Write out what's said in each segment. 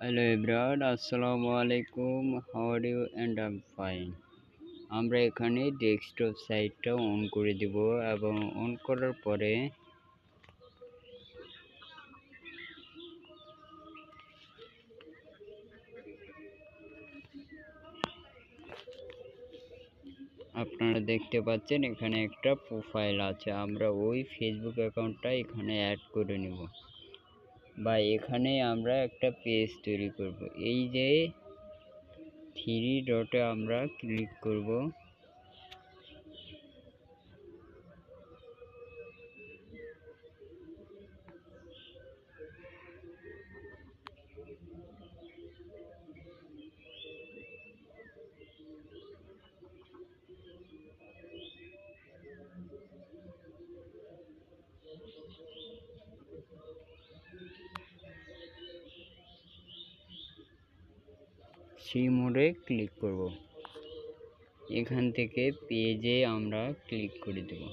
Hello everyone, আসসালামু আলাইকুম. How are you? And I'm fine. আমরা এখানে ডেস্কটপ সাইটটা অন করে দিব এবং অন করার পরে আপনারা দেখতে পাচ্ছেন এখানে একটা প্রোফাইল আছে। আমরা ওই ফেসবুক অ্যাকাউন্টটা এখানে অ্যাড করে নেব বা এখানে আমরা একটা পেজ তৈরি করব। এই যে থ্রি ডটে আমরা ক্লিক করব। সেই মোডে ক্লিক করব। এখান থেকে পেজে আমরা ক্লিক করে দেব।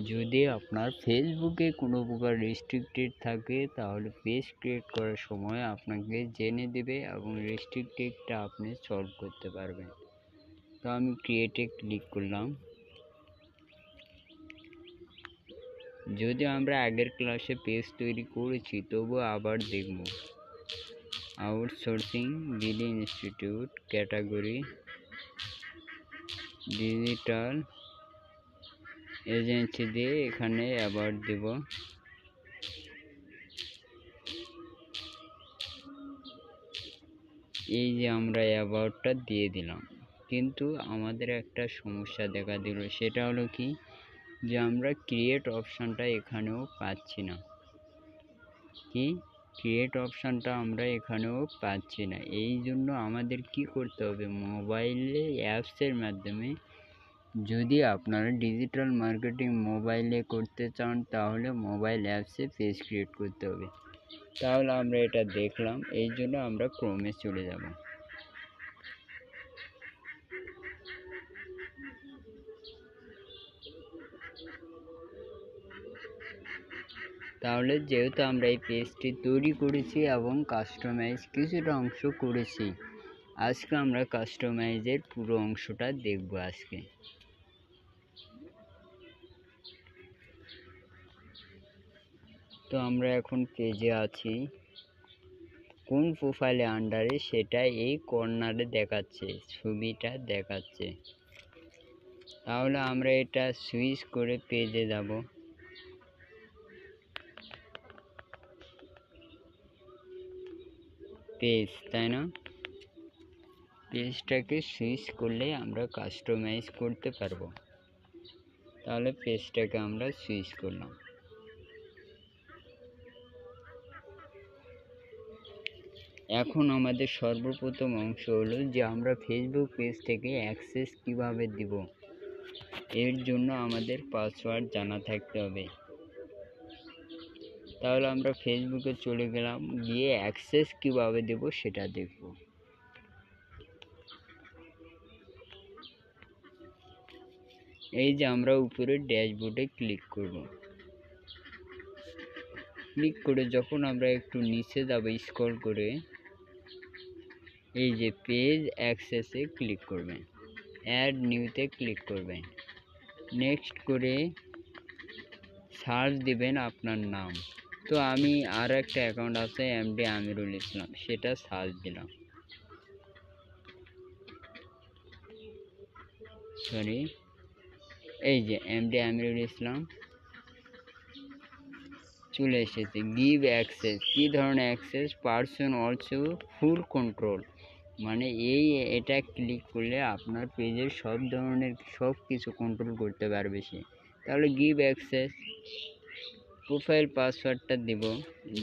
যদি আপনার ফেসবুকে কোনো প্রকার রেস্ট্রিক্টেড থাকে তাহলে পেজ ক্রিয়েট করার সময় আপনাকে জেনে দেবে এবং রেস্ট্রিক্টেডটা আপনি সলভ করতে পারবেন। তো আমি ক্রিয়েটে ক্লিক করলাম। যদি আমরা আগের ক্লাসে পেজ তৈরি করেছি তবু আবার দেখব। Outsourcing BD institute category digital agency দিয়ে এখানে আবার দেব। এই যে আমরা অ্যাবাউটটা দিয়ে দিলাম, কিন্তু আমাদের একটা সমস্যা দেখা দিল। সেটা হলো কি, যে আমরা ক্রিয়েট অপশানটা এখানেও পাচ্ছি না। ক্রিয়েট অপশানটা আমরা এখানেও পাচ্ছি না। এই জন্য আমাদের কি করতে হবে, মোবাইলে অ্যাপসের মাধ্যমে, যদি আপনারা ডিজিটাল মার্কেটিং মোবাইলে করতে চান তাহলে মোবাইল অ্যাপসে পেজ ক্রিয়েট করতে হবে। তাহলে আমরা এটা দেখলাম, এই জন্য আমরা ক্রোমে চলে যাব। তাহলে যেহেতু আমরা এই পেজটি তৈরি করেছি এবং কাস্টমাইজ কিছুটা অংশ করেছি, আজকে আমরা কাস্টমাইজের পুরো অংশটা দেখব আজকে। তো আমরা এখন পেজে আছি। কোন প্রোফাইলে আন্ডারে সেটা এই কর্নারে দেখাচ্ছে, ছবিটা দেখাচ্ছে। তাহলে আমরা এটা সুইচ করে পেজে যাব। পেজ, তাই না? পেজটাকে সুইচ করলে আমরা কাস্টমাইজ করতে পারবো। তাহলে পেজটাকে আমরা সুইচ করলাম। এখন আমাদের সর্বপ্রথম অংশ হলো যে আমরা ফেসবুক পেজ থেকে অ্যাক্সেস কিভাবে দিব। এর জন্য আমাদের পাসওয়ার্ড জানা থাকতে হবে। তাহলে আমরা ফেসবুকে চলে গেলাম, গিয়ে অ্যাক্সেস কিভাবে দেব সেটা দেখব। এই যে আমরা উপরে ড্যাশবোর্ডে ক্লিক করব। ক্লিক করে যখন আমরা একটু নিচে যাব স্ক্রল করে, এই যে পেজ অ্যাক্সেসে ক্লিক করবেন, অ্যাড নিউতে ক্লিক করবেন, নেক্সট করে সার্চ দিবেন আপনার নাম। তো আমি আর একটা অ্যাকাউন্ট আছে এমডি আমিরুল ইসলাম, সেটা সার্চ দিলাম। এই যে এমডি আমিরুল ইসলাম চলে এসেছে। গিভ অ্যাক্সেস, কী ধরনের অ্যাক্সেস? পারসন অলসো ফুল কন্ট্রোল, মানে এটা ক্লিক করলে আপনার পেজের সব কিছু কন্ট্রোল করতে পারবে সে। তাহলে গিভ অ্যাক্সেস, প্রোফাইল পাসওয়ার্ডটা দিব,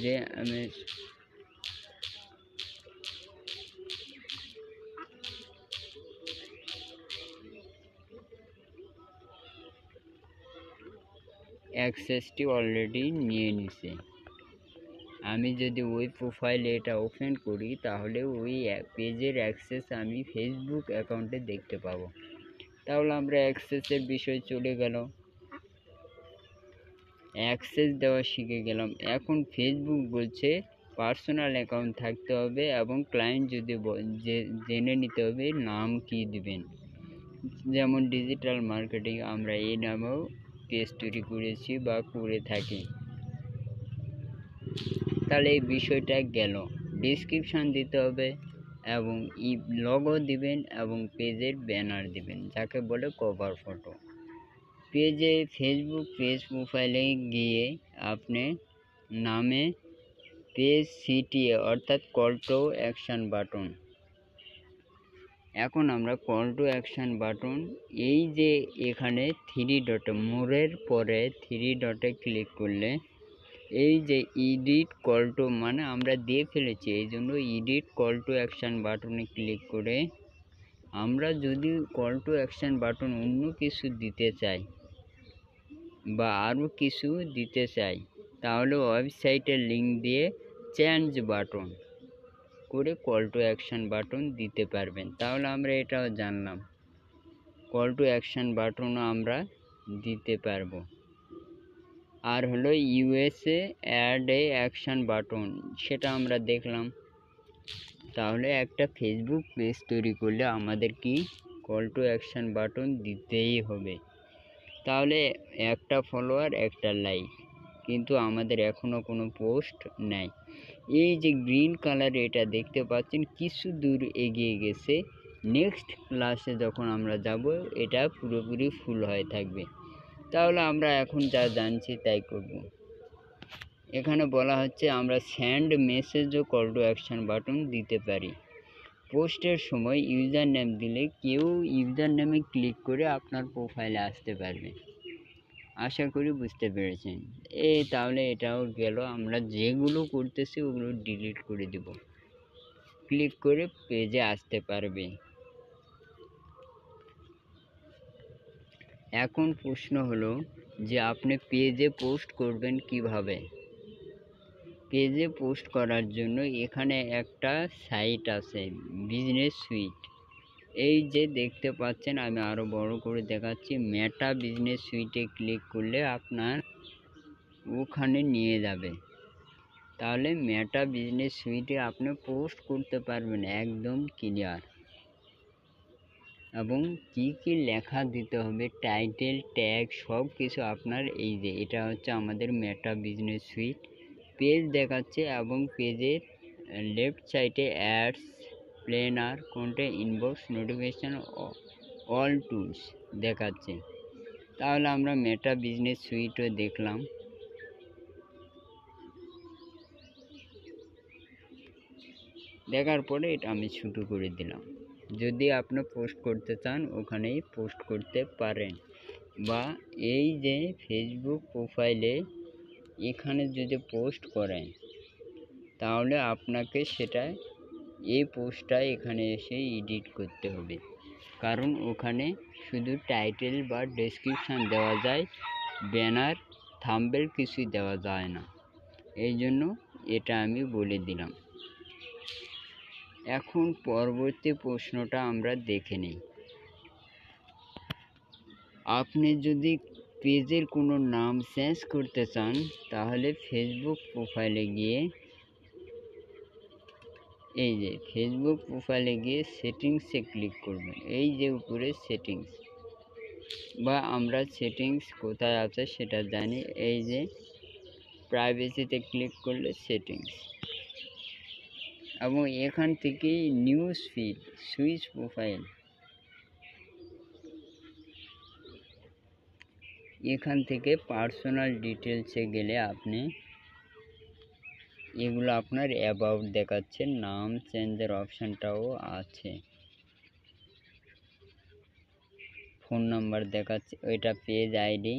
যে আমি অ্যাক্সেসটি অলরেডি নিয়ে নিছে। আমি যদি ওই প্রোফাইলে এটা ওপেন করি তাহলে ওই পেজের অ্যাক্সেস আমি ফেসবুক অ্যাকাউন্টে দেখতে পাবো। তাহলে আমরা অ্যাক্সেসের বিষয়ে চলে গেলাম, অ্যাক্সেস দেওয়া শিখে গেলাম। এখন ফেসবুক বলছে পার্সোনাল অ্যাকাউন্ট থাকতে হবে এবং ক্লায়েন্ট যদি জেনে নিতে হবে নাম কি দিবেন। যেমন ডিজিটাল মার্কেটিং আমরা এই নামেও পেজ তৈরি করেছি বা করে থাকি। তাহলে এই বিষয়টা গেল। ডেসক্রিপশন দিতে হবে এবং লগো দিবেন এবং পেজের ব্যানার দিবেন, যাকে বলে কভার ফটো। পেজে ফেসবুক পেজ প্রোফাইলে গিয়ে আপনি নামে পেজ সিটিএ অর্থাৎ কল টু অ্যাকশন বাটন। এখন আমরা কল টু অ্যাকশন বাটন এই যে এখানে থ্রি ডটে মোড়ের পরে থ্রি ডটে ক্লিক করলে এই যে এডিট কল টু মানে আমরা দিয়ে ফেলেছি, এই জন্য এডিট কল টু অ্যাকশন বাটনে ক্লিক করে আমরা যদি কল টু অ্যাকশন বাটন অন্য কিছু দিতে চাই বা আরও কিছু দিতে চাই তাহলে ওয়েবসাইটের লিঙ্ক দিয়ে চেঞ্জ বাটন করে কল টু অ্যাকশন বাটন দিতে পারবেন। তাহলে আমরা এটাও জানলাম কল টু অ্যাকশন বাটনও আমরা দিতে পারবো। আর হলো ইউএসএ অ্যাড এ অ্যাকশন বাটন, সেটা আমরা দেখলাম। তাহলে একটা ফেসবুক পেজ তৈরি করলে আমাদের কি কল টু অ্যাকশন বাটন দিতেই হবে। তাহলে একটা ফলোয়ার একটা লাইক, কিন্তু আমাদের এখনও কোনো পোস্ট নেই। এই যে গ্রিন কালার এটা দেখতে পাচ্ছেন কিছু দূর এগিয়ে গেছে, নেক্সট ক্লাসে যখন আমরা যাব এটা পুরোপুরি ফুল হয়ে থাকবে। তাহলে আমরা এখন যা জানছি তাই করব। এখানে বলা হচ্ছে আমরা সেন্ড মেসেজও কল টু অ্যাকশন বাটন দিতে পারি। পোস্টের সময় ইউজার নেম দিলে কেউ ইউজার নেমে ক্লিক করে আপনার প্রোফাইলে আসতে পারবে। আশা করি বুঝতে পেরেছেন। তাহলে এটাও গেল। আমরা যেগুলো করতেছি ওগুলো ডিলিট করে দেব, ক্লিক করে পেজে আসতে পারবে। এখন প্রশ্ন হলো যে আপনি পেজে পোস্ট করবেন কিভাবে। পেজে পোস্ট করার জন্য এখানে একটা সাইট আছে বিজনেস সুইট। এই যে দেখতে পাচ্ছেন, আমি আরও বড় করে দেখাচ্ছি, মেটা বিজনেস সুইটে ক্লিক করলে আপনার ওখানে নিয়ে যাবে। তাহলে মেটা বিজনেস সুইটে আপনি পোস্ট করতে পারবেন একদম ক্লিয়ার। এবং কি কি লেখা দিতে হবে, টাইটেল, ট্যাগ, সব কিছু আপনার এই যে এটা হচ্ছে আমাদের মেটা বিজনেস সুইট। পেজ দেখাচ্ছে এবং পেজের লেফট সাইডে ads, planner, content, inbox, notification, all tools দেখাচ্ছে। তাহলে আমরা মেটা বিজনেস সুইটও দেখলাম। দেখার পরে এটা আমি শুরু করে দিলাম। যদি আপনি পোস্ট করতে চান ওখানেই পোস্ট করতে পারেন, বা এই যে ফেসবুক প্রোফাইলে এখানে যদি পোস্ট করেন তাহলে আপনাকে সেটা এই পোস্টটা এখানে এসে এডিট করতে হবে, কারণ ওখানে শুধু টাইটেল বা ডেসক্রিপশান দেওয়া যায়, ব্যানার, থাম্বনেল কিছুই দেওয়া যায় না। এই জন্য এটা আমি বলে দিলাম। এখন পরবর্তী প্রশ্নটা আমরা দেখে নিই। আপনি যদি পেজের কোনো নাম চেঞ্জ করতে চান তাহলে ফেসবুক প্রোফাইলে গিয়ে এই যে ফেসবুক প্রোফাইলে গিয়ে সেটিংসে ক্লিক করবেন। এই যে উপরে সেটিংস, বা আমরা সেটিংস কোথায় আছে সেটা জানি। এই যে প্রাইভেসিতে ক্লিক করলে সেটিংস, এবং এখান থেকেই নিউজ ফিড, সুইচ প্রোফাইল, এখান থেকে পার্সোনাল ডিটেলসে গেলে আপনি এগুলো আপনার অ্যাবাউট দেখাচ্ছে, নাম চেঞ্জের অপশানটাও আছে, ফোন নাম্বার দেখাচ্ছে, ওইটা পেজ আইডি,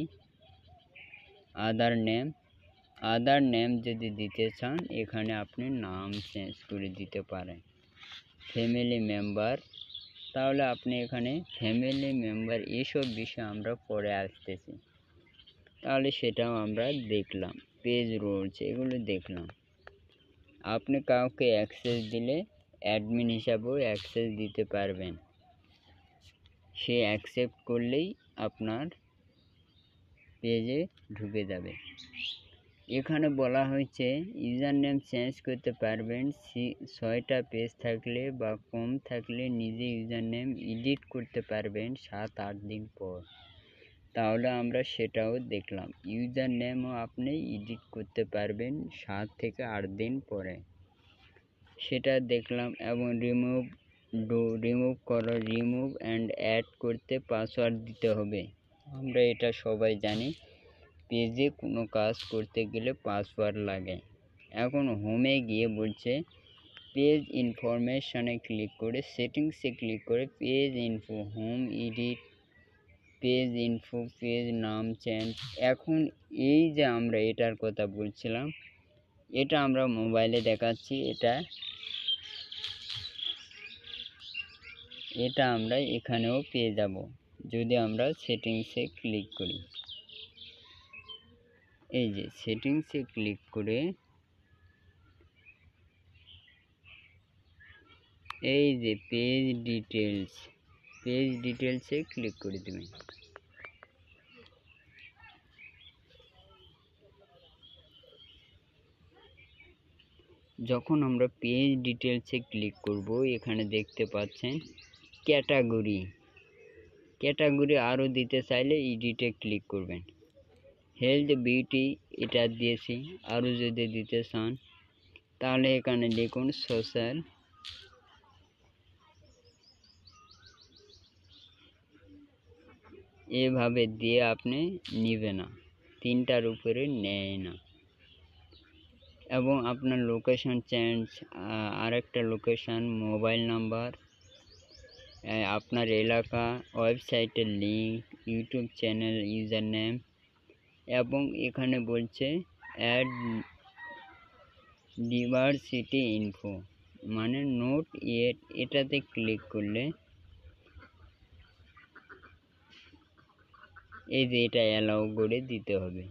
আদার নেম যদি দিতে চান এখানে আপনি নাম চেঞ্জ করে দিতে পারেন। ফ্যামিলি মেম্বার, তাহলে আপনি এখানে ফ্যামিলি মেম্বার, এসব বিষয় আমরা পরে আসতেছি। তাহলে সেটাও আমরা দেখলাম। পেজ রুলস এগুলো দেখলাম। আপনি কাউকে অ্যাক্সেস দিলে অ্যাডমিন হিসাবেও অ্যাক্সেস দিতে পারবেন, সে অ্যাকসেপ্ট করলেই আপনার পেজে ঢুকে যাবে। এখানে বলা হয়েছে ইউজার নেম চেঞ্জ করতে পারবেন 6টা পেজ থাকলে বা কম থাকলে নিজে ইউজার নেম এডিট করতে পারবেন 7-8 দিন পর। তাহলে আমরা সেটাও দেখলাম, ইউজার নেমও আপনি এডিট করতে পারবেন 7 থেকে 8 দিন পরে, সেটা দেখলাম। এবং রিমুভ অ্যান্ড অ্যাড করতে পাসওয়ার্ড দিতে হবে। আমরা এটা সবাই জানি, পেজে কোনো কাজ করতে গেলে পাসওয়ার্ড লাগে। এখন হোমে গিয়ে বলছে পেজ ইনফরমেশনে ক্লিক করে সেটিংসে ক্লিক করে page info, home edit, page info, page নাম চেঞ্জ। এখন এই যে আমরা এটার কথা বলছিলাম, এটা আমরা মোবাইলে দেখাচ্ছি, এটা আমরা এখানেও পেয়ে যাব যদি আমরা সেটিংসে ক্লিক করি। এই যে সেটিংসে ক্লিক করে এই যে পেজ ডিটেলসে ক্লিক করে দেবেন। যখন আমরা পেজ ডিটেলসে ক্লিক করব, এখানে দেখতে পাচ্ছেন ক্যাটাগরি আরও দিতে চাইলে এডিটে ক্লিক করবেন। হেলথ বিউটি এটা দিয়েছি, আরও যদি দিতে চান তাহলে এখানে লিখুন সোশ্যাল। এভাবে দিয়ে আপনি নিবে না, 3টার উপরে নেয় না। এবং আপনার লোকেশন চেঞ্জ, আরেকটা লোকেশন, মোবাইল নাম্বার, আপনার এলাকা, ওয়েবসাইটের link, YouTube channel user name. এবং এখানে বলছে অ্যাড ডিভার্সিটি ইনফো, মানে নোট ইয়েট, এটাতে ক্লিক করলে এই যে এটা অ্যালাউ করে দিতে হবে।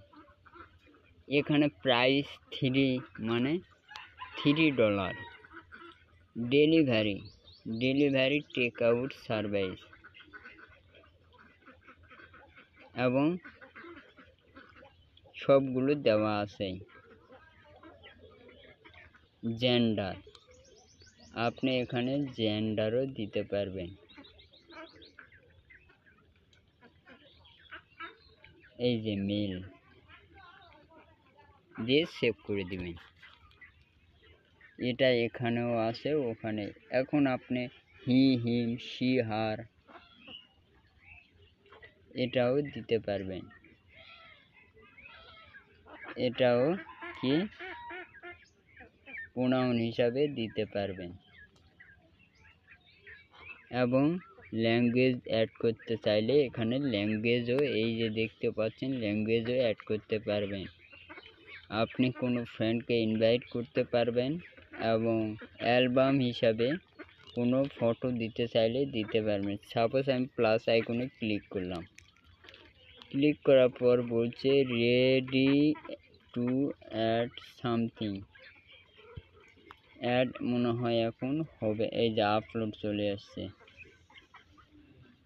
এখানে প্রাইস 3, মানে $3। ডেলিভারি টেক আউট সার্ভিস, এবং সবগুলো দেওয়া আছে। জেন্ডার, আপনি এখানে জেন্ডারও দিতে পারবেন। এই যে মেল দিয়ে সেভ করে দিবেন। এটা এখানেও আছে, ওখানে। এখন আপনি হি, হিম, শি, হার এটাও দিতে পারবেন। এটাও কি প্রোনাউন হিসাবে দিতে পারবেন। এবং ল্যাঙ্গুয়েজ অ্যাড করতে চাইলে এখানে ল্যাঙ্গুয়েজও, এই যে দেখতে পাচ্ছেন, ল্যাঙ্গুয়েজও অ্যাড করতে পারবেন। আপনি কোনো ফ্রেন্ডকে ইনভাইট করতে পারবেন। এবং অ্যালবাম হিসাবে কোনো ফটো দিতে চাইলে দিতে পারবেন। সাপোজ আমি প্লাস আইকনে ক্লিক করলাম, ক্লিক করার পর বলছে ready to add something, add মনে হয় এখন হবে। এই যে আপলোড চলে আসছে।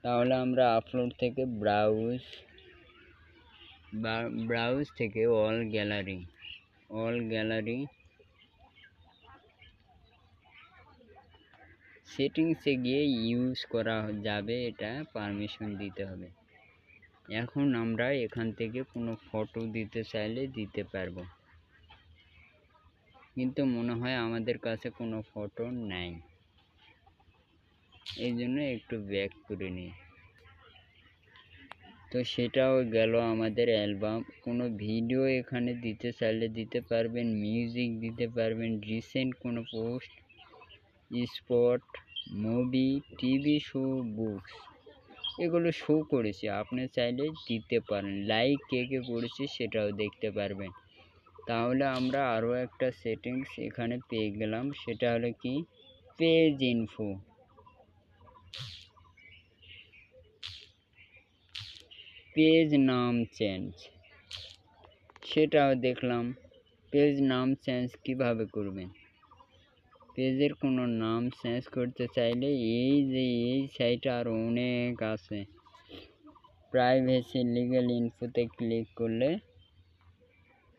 তাহলে আমরা আপলোড থেকে ব্রাউজ থেকে অল গ্যালারি সেটিংসে গিয়ে ইউজ করা যাবে, এটা পারমিশন দিতে হবে। এখন আমরা এখান থেকে কোনো ফটো দিতে চাইলে দিতে পারবো, কিন্তু মনে হয় আমাদের কাছে কোনো ফটো নাই, এই জন্য একটু ব্যাক করে নিই। তো সেটাও গেল আমাদের অ্যালবাম। কোনো ভিডিও এখানে দিতে চাইলে দিতে পারবেন, মিউজিক দিতে পারবেন, রিসেন্ট কোনো post, spot, movie, TV show, books, এগুলো শো করেছে, আপনি চাইলে দিতে পারেন। লাইক কে করেছে সেটাও দেখতে পারবেন। তাহলে আমরা আরও একটা সেটিংস এখানে পেয়ে গেলাম, সেটা হলো কি পেজ ইনফো। পেজ নাম চেঞ্জ, সেটাও দেখলাম। পেজ নাম চেঞ্জ কিভাবে করবেন? পেজের কোনো নাম চেঞ্জ করতে চাইলে এই যে এই সাইটে আরও অনেক আছে, প্রাইভেসি লিগ্যাল ইনফোতে ক্লিক করলে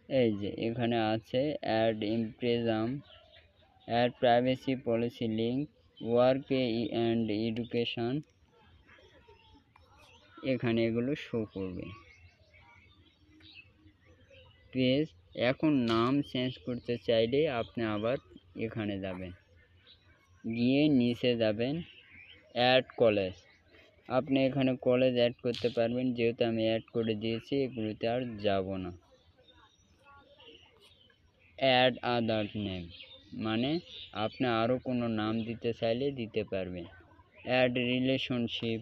এই যে এখানে আছে add impressum, add privacy policy link, work and education, এখানে এগুলো শো করবে। পেজ এখন নাম চেঞ্জ করতে চাইলে আপনি আবার এখানে যাবেন, গিয়ে নিচে যাবেন অ্যাড কলেজ, আপনি এখানে কলেজ অ্যাড করতে পারবেন, যেহেতু আমি অ্যাড করে দিয়েছি এগুলোতে আর যাব না। অ্যাড আদার নেম মানে আপনি আরও কোনো নাম দিতে চাইলে দিতে পারবেন। অ্যাড রিলেশনশিপ,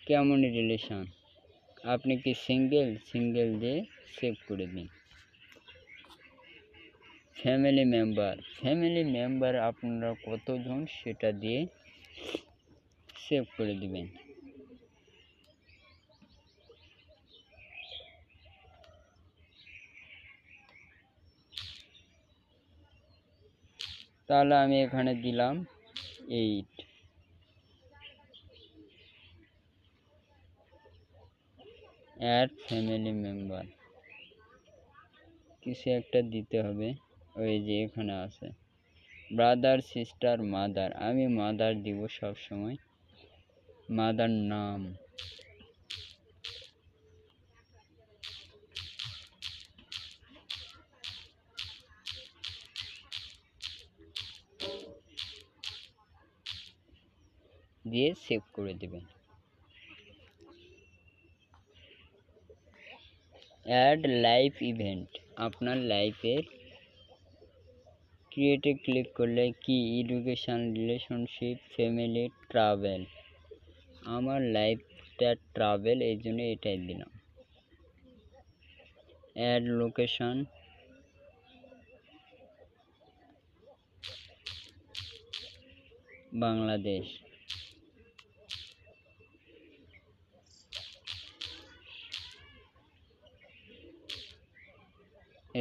কেমন রিলেশন, আপনি কি সিঙ্গেল দিয়ে সেভ করে দিন। ফ্যামিলি মেম্বার আপনারা কতজন সেটা দিয়ে সেভ করে দিবেন। তাহলে আমি এখানে দিলাম 8। অ্যাড ফ্যামিলি মেম্বার, কিছু একটা দিতে হবে, ওই যে এখানে আছে ব্রাদার সিস্টার মাদার, আমি মাদার দিব সব সময়, মাদার নাম, দিয়ে সেভ করে দেবেন। অ্যাড লাইফ ইভেন্ট, আপনার লাইফের ক্রিয়েটে ক্লিক করলে কি এডুকেশন, রিলেশনশিপ, ফ্যামিলি, ট্রাভেল, আমার লাইফটা ট্রাভেল এই জন্য এটাই দিলাম। অ্যাড লোকেশন, বাংলাদেশ,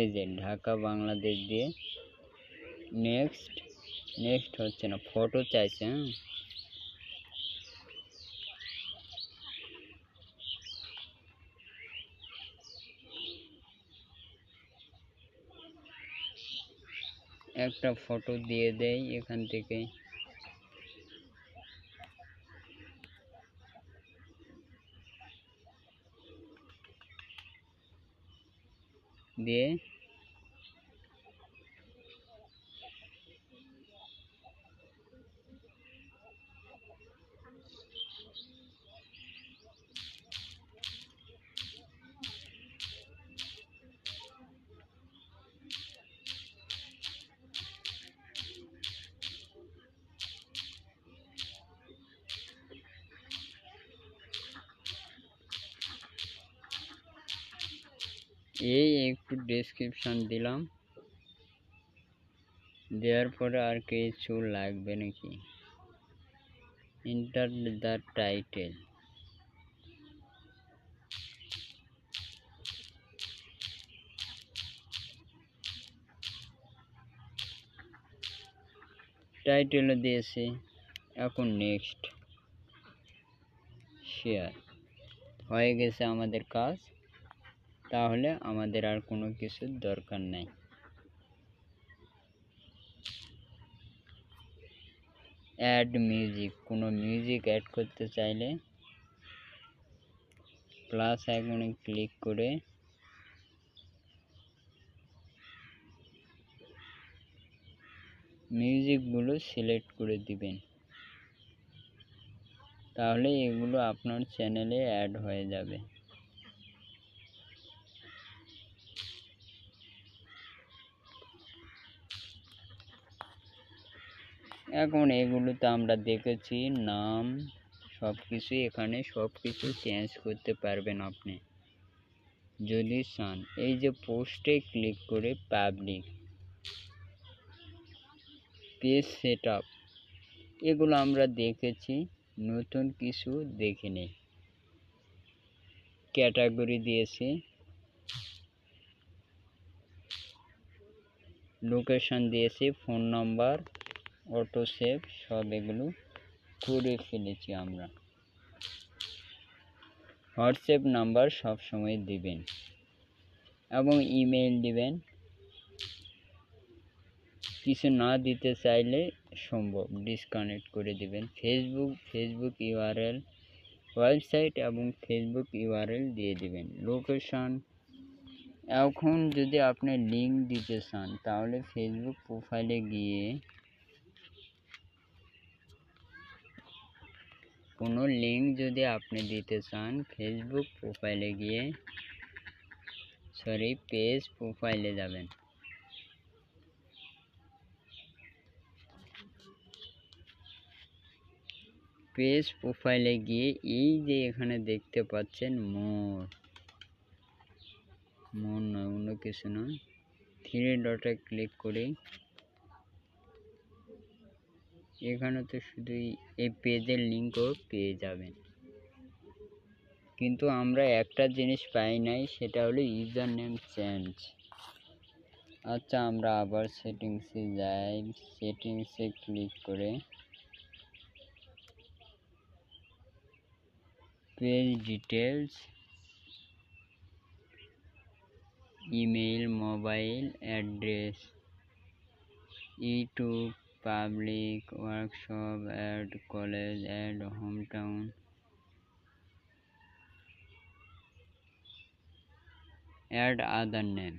এই যে ঢাকা বাংলাদেশ দিয়ে নেক্সট হচ্ছে না, ফটো চাইছে। একটা ফটো দিয়ে দেই এখান থেকে, দিয়ে এই একটু ডেসক্রিপশন দিলাম, দেওয়ার পরে আর কিছু লাগবে নাকি, এন্টার দ্য টাইটেল, টাইটেলও দিয়েছি, এখন নেক্সট শেয়ার, হয়ে গেছে আমাদের কাজ, তাহলে আমাদের আর কোনো কিছুর দরকার নাই। অ্যাড মিউজিক, কোনো মিউজিক অ্যাড করতে চাইলে প্লাস আইকনে ক্লিক করে মিউজিকগুলো সিলেক্ট করে দিবেন, তাহলে এগুলো আপনার চ্যানেলে অ্যাড হয়ে যাবে। এখন এগুলো তো আমরা দেখেছি, নাম সব কিছু, এখানে সব কিছু চেঞ্জ করতে পারবেন আপনি যদি চান। এই যে পোস্টে ক্লিক করে পাবলিক, পেজ সেটআপ, এগুলো আমরা দেখেছি, নতুন কিছু দেখিনি। ক্যাটাগরি দিয়েছি, লোকেশন দিয়েছি, ফোন নাম্বার, অটো সেভ, সব এগুলো করে ফেলেছি আমরা। হোয়াটসঅ্যাপ নাম্বার সব সময় দিবেন এবং ইমেল দিবেন। কিছু না দিতে চাইলে সম্ভব ডিসকানেক্ট করে দিবেন। ফেসবুক ইউআরএল, ওয়েবসাইট এবং ফেসবুক ইউআরএল দিয়ে দিবেন। লোকেশন, এখন যদি আপনি লিঙ্ক দিতে চান তাহলে ফেসবুক প্রোফাইলে গিয়ে কোনো লিঙ্ক যদি আপনি দিতে চান ফেসবুক প্রোফাইলে গিয়ে পেজ প্রোফাইলে যাবেন। পেজ প্রোফাইলে গিয়ে এই যে এখানে দেখতে পাচ্ছেন মোর নয়, অন্য কিছু নয়, 3 ডটে ক্লিক করে এখানে তো শুধুই এই পেজের লিঙ্কও পেয়ে যাবেন। কিন্তু আমরা একটা জিনিস পাই নাই, সেটা হলো ইউজার নেম চেঞ্জ। আচ্ছা, আমরা আবার সেটিংসে যাই। সেটিংসে ক্লিক করে page details, email, mobile address, YouTube, public, workshop, add college, add hometown, add other name.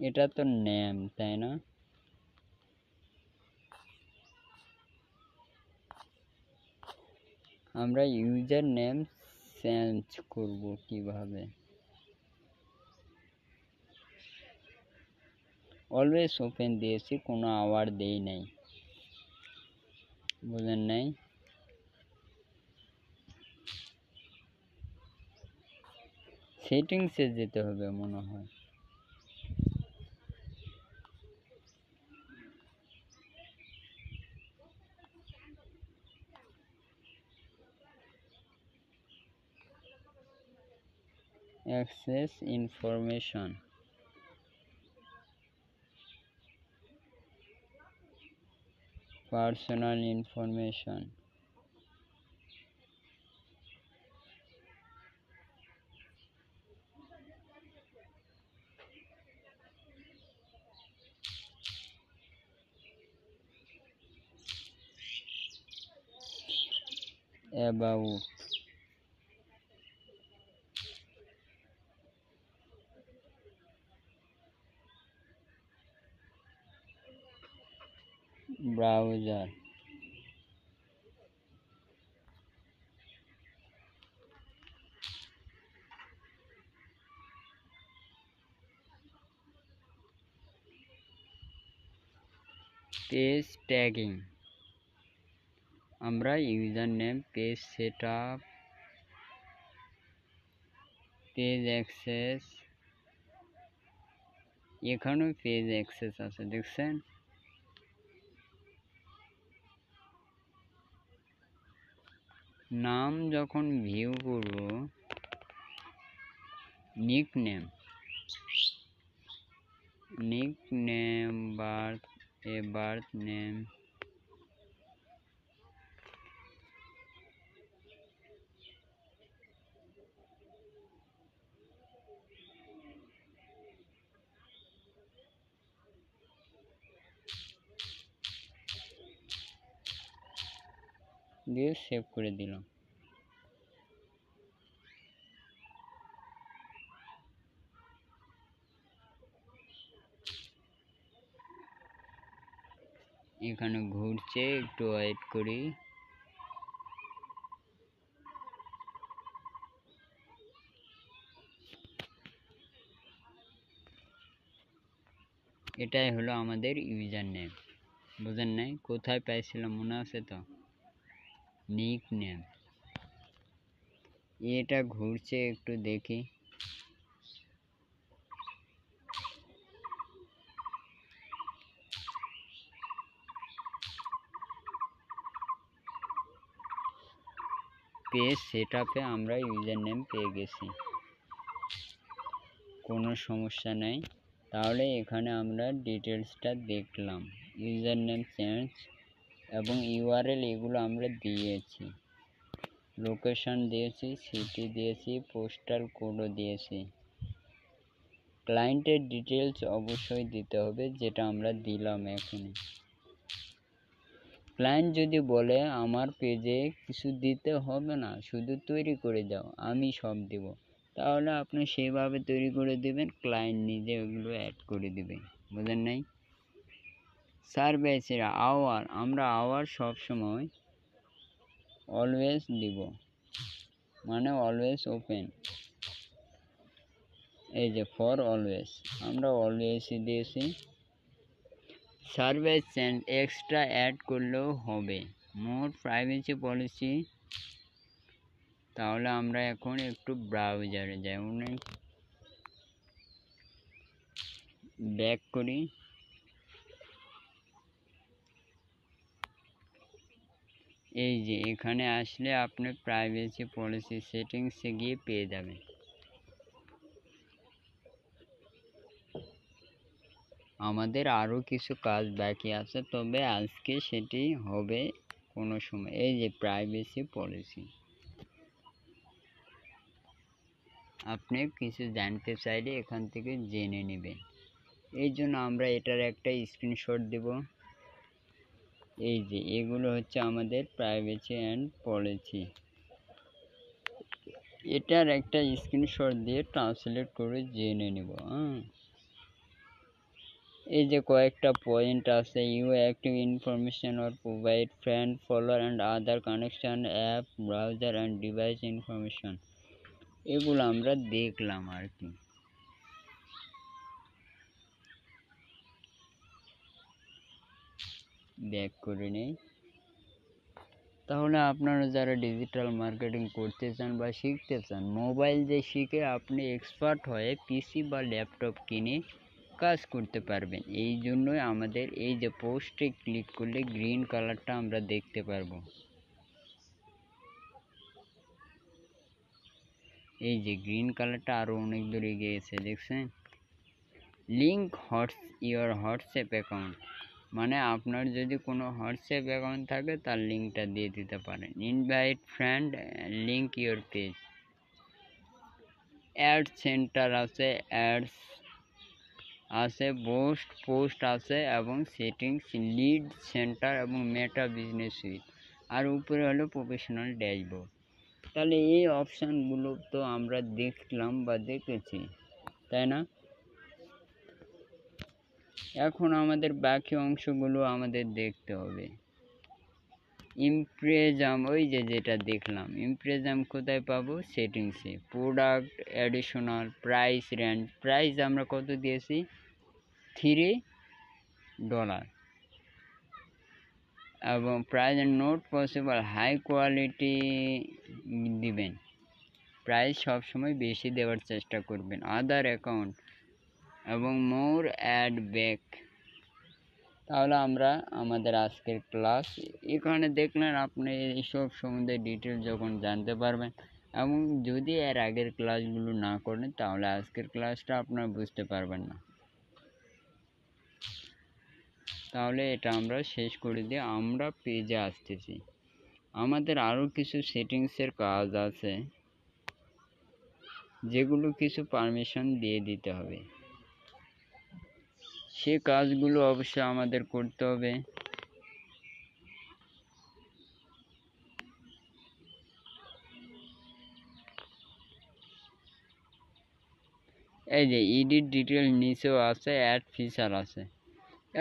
এটা তো নেম, তাই না? আমরা ইউজার নেম চেঞ্জ করব কিভাবে? অলওয়েজ ওপেন দিয়েছি, কোনো আওয়ার দেই নাই, বুঝেন নাই? সেটিংসে যেতে হবে মনে হয়। Access information, personal information, about, browser, page tagging, আমরা user name, page setup, page access, এখানেও পেজ অ্যাক্সেস আছে, দেখছেন? নাম যখন ভিউ করব, নিকনেম, বার্থ নেম, দিয়ে সেভ করে দিলাম। এখানে ঘুরছে, একটু ওয়েট করি। এটাই হলো আমাদের ইউজার নেম, বুঝেন নাই? কোথায় পাইছিলাম মনে আছে তো? Nick name. এটা ঘুরছে, একটু দেখি। পেজ সেটআপে আমরা ইউজার নেম পেয়ে গেছি, কোনো সমস্যা নেই। তাহলে এখানে আমরা ডিটেলসটা দেখলাম, ইউজার নেম চেঞ্জ এবং ইউআরএল এগুলো আমরা দিয়েছি, লোকেশন দিয়েছি, সিটি দিয়েছি, পোস্টাল কোডও দিয়েছি। ক্লায়েন্টের ডিটেলস অবশ্যই দিতে হবে, যেটা আমরা দিলাম এখনই। ক্লায়েন্ট যদি বলে আমার পেজে কিছু দিতে হবে না, শুধু তৈরি করে দাও, আমি সব দেব, তাহলে আপনি সেইভাবে তৈরি করে দেবেন, ক্লায়েন্ট নিজে ওগুলো অ্যাড করে দেবে। বুঝেন নাই? সার্ভিসের আওয়ার, আমরা আওয়ার সবসময় অলওয়েজ দিব, মানে অলওয়েজ ওপেন। এই যে ফর অলওয়েজ, আমরা অলওয়েজই দিয়েছি। সার্ভিস চেঞ্জ এক্সট্রা অ্যাড করলেও হবে, মোর প্রাইভেসি পলিসি। তাহলে আমরা এখন একটু ব্রাউজারে যাই, ব্যাক করি। এই যে এখানে আসলে আপনি প্রাইভেসি পলিসি সেটিংসে গিয়ে পেয়ে যাবেন। আমাদের আরও কিছু কাজ বাকি আছে, তবে আজকে সেটি হবে কোনো সময়। এই যে প্রাইভেসি পলিসি, আপনি কিছু জানতে চাইলে এখান থেকে জেনে নেবেন। এই জন্য আমরা এটার একটা স্ক্রিনশট দেব। এই যে এগুলো হচ্ছে আমাদের প্রাইভেসি অ্যান্ড পলিসি, এটার একটা স্ক্রিনশট দিয়ে ট্রান্সলেট করে জেনে নেব। এই যে কয়েকটা পয়েন্ট আছে, you active information or provide friend follower and other connection app browser and device information, এগুলো আমরা দেখলাম আর কি। ব্যাক করে নেই। তাহলে আপনারা যারা ডিজিটাল মার্কেটিং করতে চান বা শিখতে চান, মোবাইল যে শিখে আপনি এক্সপার্ট হয়ে পিসি বা ল্যাপটপ কিনে কাজ করতে পারবেন। এই জন্যই আমাদের এই যে পোস্টে ক্লিক করলে গ্রিন কালারটা আমরা দেখতে পারবো। এই যে গ্রিন কালারটা আরও অনেক দূরে গিয়েছে, দেখছেন? লিঙ্ক ইওর হোয়াটসঅ্যাপ অ্যাকাউন্ট, মানে আপনার যদি কোনো হোয়াটসঅ্যাপ অ্যাকাউন্ট থাকে তার লিঙ্কটা দিয়ে দিতে পারেন। Invite friend, link your page, add centre আছে, অ্যাডস আছে, পোস্ট আছে এবং সেটিংস, লিড সেন্টার এবং মেটা বিজনেস সুইট, আর উপরে হলো প্রফেশনাল ড্যাশবোর্ড। তাহলে এই অপশানগুলো তো আমরা দেখলাম বা দেখেছি, তাই না? এখন আমাদের বাকি অংশগুলো আমাদের দেখতে হবে। ইমপ্রেজাম, ওই যে যেটা দেখলাম, ইমপ্রেজাম কোথায় পাবো? সেটিংসে, product, additional, price range, price আমরা কত দিয়েছি? $3, এবং price and note possible, high quality দিবেন, প্রাইস সবসময় বেশি দেওয়ার চেষ্টা করবেন। আদার অ্যাকাউন্ট এবং মোর অ্যাড ব্যাক। তাহলে আমরা আমাদের আজকের ক্লাস এখানে দেখলেন, আপনি এইসব সম্বন্ধে ডিটেল যখন জানতে পারবেন, এবং যদি এর আগের ক্লাসগুলো না করেন তাহলে আজকের ক্লাসটা আপনারা বুঝতে পারবেন না। তাহলে এটা আমরা শেষ করে দিয়ে আমরা পেজে আসতেছি। আমাদের আরও কিছু সেটিংসের কাজ আছে, যেগুলো কিছু পারমিশন দিয়ে দিতে হবে, সে কাজগুলো অবশ্যই আমাদের করতে হবে। এই যে এডিট ডিটেল নিচেও আছে, অ্যাড ফিচার আছে,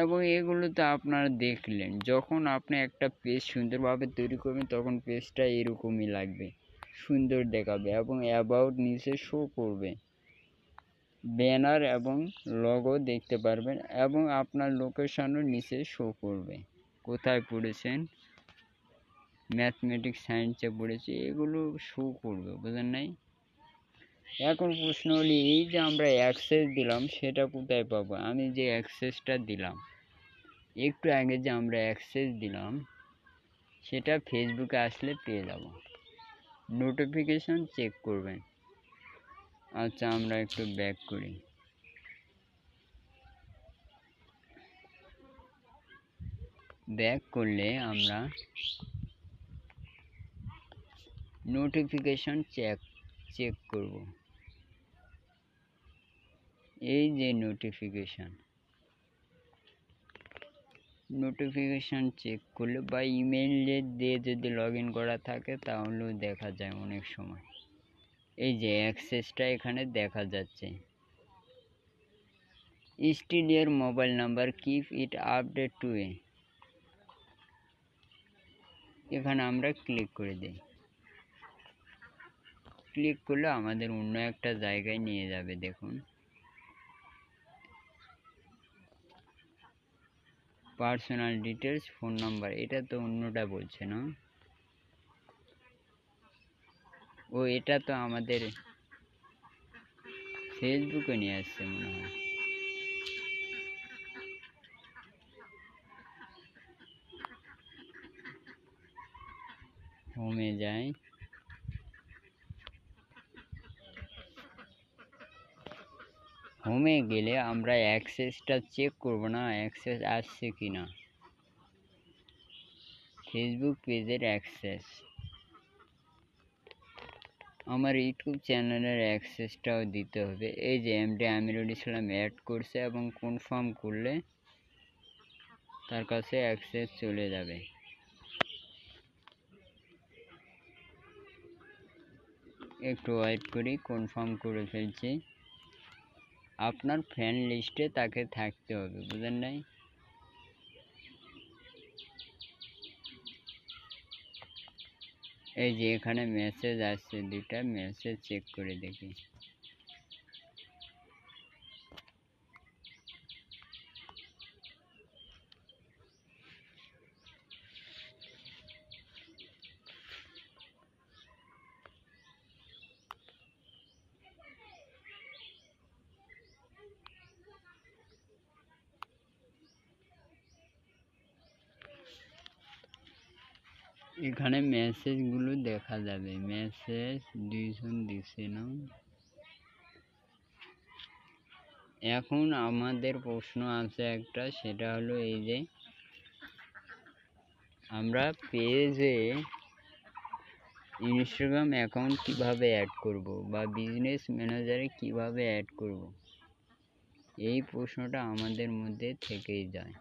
এবং এগুলো তো আপনারা দেখলেন। যখন আপনি একটা পেজ সুন্দরভাবে তৈরি করবেন তখন পেজটা এরকমই লাগবে, সুন্দর দেখাবে এবং অ্যাবাউট নিচে শো করবে, ব্যানার এবং লগো দেখতে পারবেন, এবং আপনার লোকেশনও নিচে শো করবে, কোথায় পড়েছেন, ম্যাথমেটিক্স সায়েন্সে পড়েছি, এগুলো শো করবে। বুঝেন নাই? এখন প্রশ্ন হলো, এই যে আমরা অ্যাক্সেস দিলাম সেটা কোথায় পাবো? আমি যে অ্যাক্সেসটা দিলাম একটু আগে, যে আমরা অ্যাক্সেস দিলাম সেটা ফেসবুকে আসলে পেয়ে যাব। নোটিফিকেশন চেক করবেন। আচ্ছা, আমরা একটু ব্যাক করি। ব্যাক করলে আমরা নোটিফিকেশন চেক করব। এই যে নোটিফিকেশন চেক করলে বা ইমেইলে দিয়ে যদি লগ ইন করা থাকে তাহলেও দেখা যায় অনেক সময়। এই যে অ্যাক্সেসটা এখানে দেখা যাচ্ছে। Still your mobile number, keep it update to a, এখানে আমরা ক্লিক করে দিই। ক্লিক করলে আমাদের অন্য একটা জায়গায় নিয়ে যাবে। দেখুন, পার্সোনাল ডিটেলস, ফোন নাম্বার, এটা তো অন্যটা বলছে না। ও, এটা তো আমাদের ফেসবুকে নিয়ে আসছে মনে হয়। হোমে যাই। হোমে গেলে আমরা অ্যাক্সেসটা চেক করব না, অ্যাক্সেস আসছে কি না। ফেসবুক পেজের অ্যাক্সেস, আমার ইউটিউব চ্যানেলের অ্যাক্সেসটাও দিতে হবে। এই যে এমডি আমিরুল ইসলাম অ্যাড করছে এবং কনফার্ম করলে তার কাছে অ্যাক্সেস চলে যাবে। একটু ওয়েট করি, কনফার্ম করে ফেলছি। আপনার ফ্রেন্ড লিস্টে তাকে থাকতে হবে, বুঝলেন নাই? এই যে এখানে মেসেজ আসছে, দুইটা মেসেজ চেক করে দেখি। এখানে মেসেজগুলো দেখা যাবে। মেসেজ দুইজন দিছে না। এখন আমাদের প্রশ্ন আছে একটা, সেটা হলো এই যে আমরা পেজে ইনস্টাগ্রাম অ্যাকাউন্ট কিভাবে অ্যাড করব বা বিজনেস ম্যানেজারে কিভাবে অ্যাড করব, এই প্রশ্নটা আমাদের মধ্যে থেকেই যায়।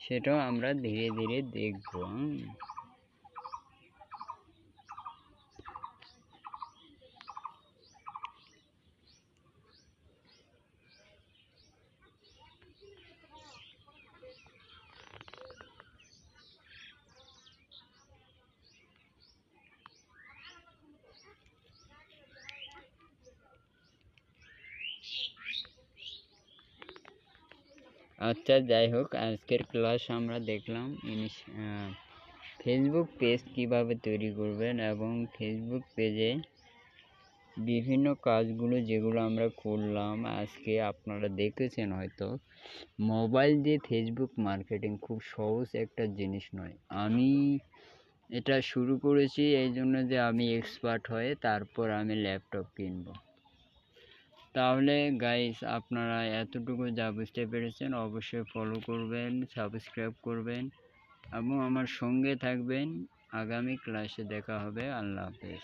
সেটাও আমরা ধীরে ধীরে দেখব। আচ্ছা, যাই হোক, আজকের ক্লাস আমরা দেখলাম ফেসবুক পেজ কিভাবে তৈরি করবেন এবং ফেসবুক পেজে বিভিন্ন কাজগুলো যেগুলো আমরা করলাম আজকে, আপনারা দেখেছেন হয়তো। মোবাইল দিয়ে ফেসবুক মার্কেটিং খুব সহজ একটা জিনিস নয়। আমি এটা শুরু করেছি এই জন্য যে আমি এক্সপার্ট হয়ে তারপর আমি ল্যাপটপ কিনবো। তাহলে গাইস, আপনারা এতটুকু যা বুঝতে পেরেছেন অবশ্যই ফলো করবেন, সাবস্ক্রাইব করবেন এবং আমার সঙ্গে থাকবেন। আগামী ক্লাসে দেখা হবে। আল্লাহ হাফেজ।